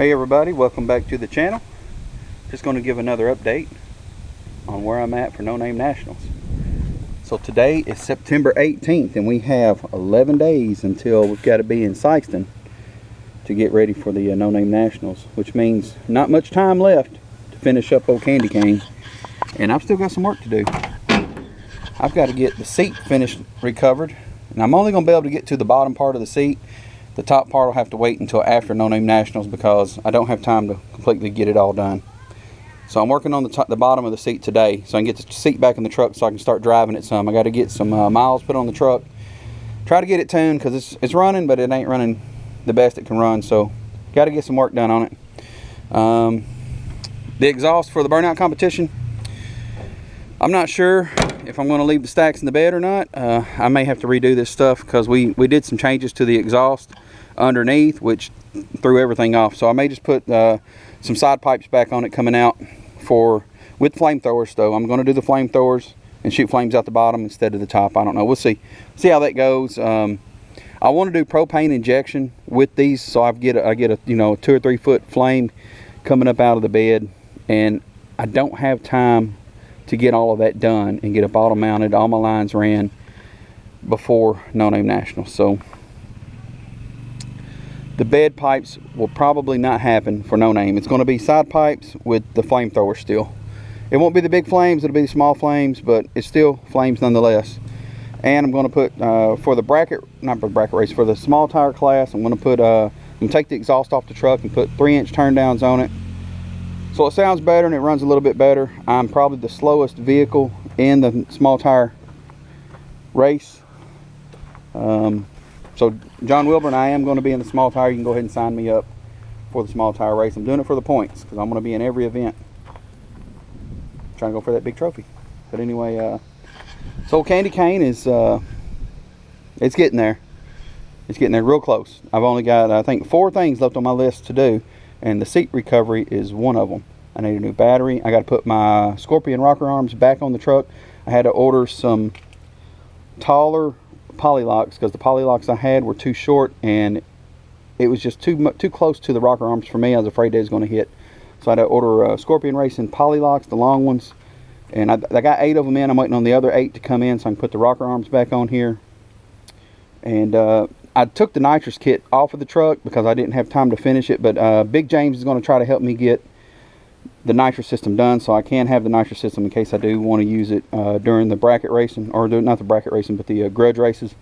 Hey everybody, welcome back to the channel. Just going to give another update on where I'm at for No Name Nationals. So today is September 18th and we have 11 days until we've got to be in Sikeston to get ready for the No Name Nationals, which means not much time left to finish up old Candy Cane. And I've still got some work to do. I've got to get the seat finished, recovered, and I'm only going to be able to get to the bottom part of the seat. The top part will have to wait until after No Name Nationals because I don't have time to completely get it all done. So I'm working on the bottom of the seat today so I can get the seat back in the truck so I can start driving it some. I got to get some miles put on the truck. Try to get it tuned because it's running, but it ain't running the best it can run. So got to get some work done on it. The exhaust for the burnout competition, I'm not sure if I'm going to leave the stacks in the bed or not. I may have to redo this stuff because we did some changes to the exhaust underneath, which threw everything off. So I may just put some side pipes back on it coming out with flamethrowers. So I'm going to do the flamethrowers and shoot flames out the bottom instead of the top. I don't know. We'll see how that goes. I want to do propane injection with these, so I get a 2 or 3 foot flame coming up out of the bed, and I don't have time to get all of that done and get a bottom mounted, all my lines ran before No Name National. So the bed pipes will probably not happen for No Name. It's going to be side pipes with the flamethrower still. It won't be the big flames, it'll be the small flames, but it's still flames nonetheless. And I'm going to put for the small tire class, I'm going to take the exhaust off the truck and put 3-inch turn downs on it. So it sounds better and it runs a little bit better. I'm probably the slowest vehicle in the small tire race. So John Wilburn, I am going to be in the small tire. You can go ahead and sign me up for the small tire race. I'm doing it for the points because I'm going to be in every event. Trying to go for that big trophy. But anyway, so Candy Cane is it's getting there. It's getting there real close. I've only got, I think, 4 things left on my list to do. And the seat recovery is one of them. I need a new battery. I got to put my Scorpion rocker arms back on the truck. I had to order some taller polylocks because the polylocks I had were too short and it was just too close to the rocker arms for me. I was afraid they was going to hit. So I had to order Scorpion Racing polylocks, the long ones. And I got 8 of them in. I'm waiting on the other 8 to come in so I can put the rocker arms back on here. And I took the nitrous kit off of the truck because I didn't have time to finish it, but Big James is going to try to help me get the nitrous system done so I can have the nitrous system in case I do want to use it during the bracket racing, or not the bracket racing, but the grudge races.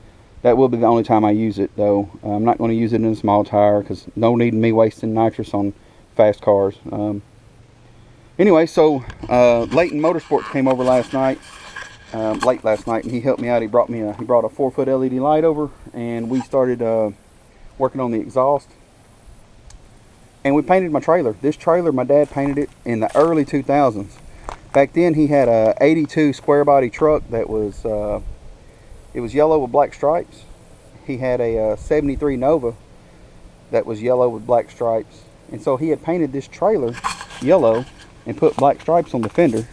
That will be the only time I use it, though. I'm not going to use it in a small tire because no need in me wasting nitrous on fast cars. Anyway, so Leighton Motorsports came over last night. Late last night, and he helped me out. He brought a 4-foot LED light over, and we started working on the exhaust. And we painted my trailer. This trailer, my dad painted it in the early 2000s. Back then, he had a 82 square body truck that was it was yellow with black stripes. He had a 73 Nova that was yellow with black stripes, and so he had painted this trailer yellow and put black stripes on the fender.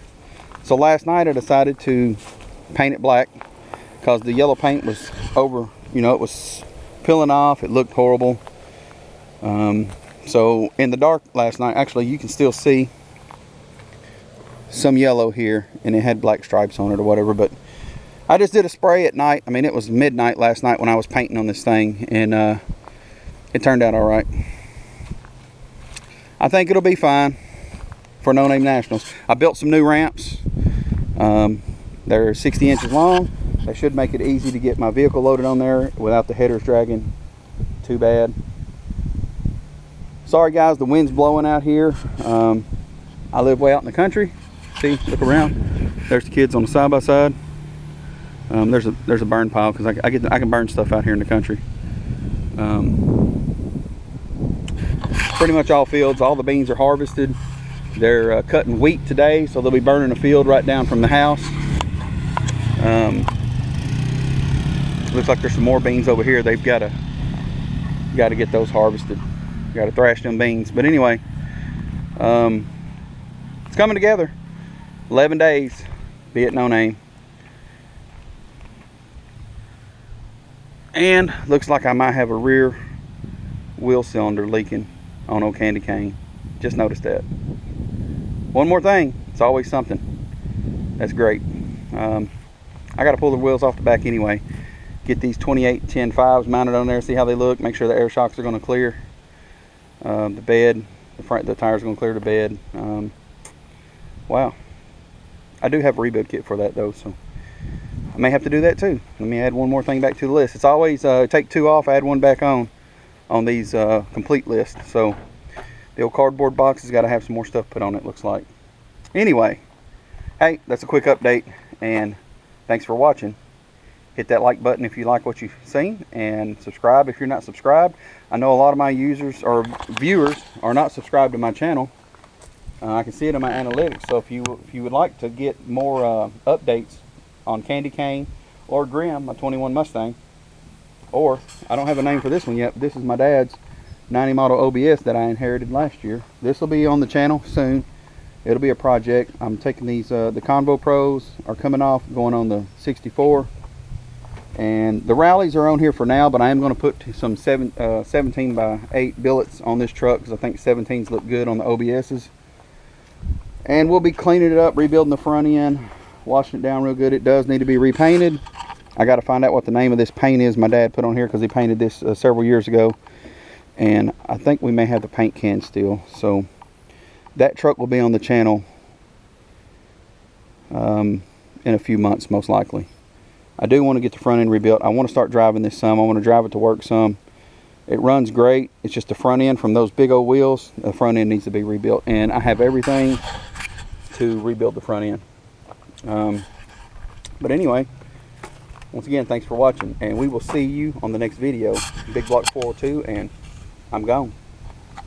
So last night I decided to paint it black because the yellow paint was over, it was peeling off. It looked horrible. So in the dark last night, actually you can still see some yellow here, and it had black stripes on it or whatever, but I just did a spray at night. I mean, it was midnight last night when I was painting on this thing, and it turned out all right. I think it'll be fine for No Name Nationals. I built some new ramps. They're 60 inches long. They should make it easy to get my vehicle loaded on there without the headers dragging too bad. Sorry guys, the wind's blowing out here. I live way out in the country. See, look around. There's the kids on the side-by-side. There's a burn pile because I can burn stuff out here in the country. Pretty much all fields. All the beans are harvested. They're cutting wheat today, so they'll be burning a field right down from the house. Looks like there's some more beans over here. They've got to get those harvested. Got to thrash them beans. But anyway, it's coming together. 11 days, be it No Name. And looks like I might have a rear wheel cylinder leaking. on old candy cane. Just noticed that. One more thing, it's always something. That's great. I got to pull the wheels off the back anyway. Get these 28-10-5s mounted on there, see how they look, make sure the air shocks are going to clear the bed, the tires are going to clear the bed. Wow. I do have a rebuild kit for that though, so I may have to do that too. Let me add one more thing back to the list. It's always take 2 off, add 1 back on these complete lists. So the old cardboard box has got to have some more stuff put on it, looks like. Anyway, hey, that's a quick update, and thanks for watching. Hit that like button if you like what you've seen, and subscribe if you're not subscribed. I know a lot of my users or viewers are not subscribed to my channel. I can see it in my analytics, so if you would like to get more updates on Candy Cane or Grimm, my 21 Mustang, or I don't have a name for this one yet, but this is my dad's 90 model OBS that I inherited last year. This will be on the channel soon. It'll be a project. I'm taking these, the Convo Pros are coming off, going on the 64. And the rallies are on here for now, but I am going to put some 17 by 8 billets on this truck because I think 17s look good on the OBSs. And we'll be cleaning it up, rebuilding the front end, washing it down real good. It does need to be repainted. I got to find out what the name of this paint is my dad put on here because he painted this several years ago. And I think we may have the paint can still. So that truck will be on the channel in a few months, most likely. I do want to get the front end rebuilt. I want to start driving this some. I want to drive it to work some. It runs great. It's just the front end from those big old wheels. The front end needs to be rebuilt. And I have everything to rebuild the front end. But anyway, once again, thanks for watching. And we will see you on the next video. Big Block 402, and I'm gone.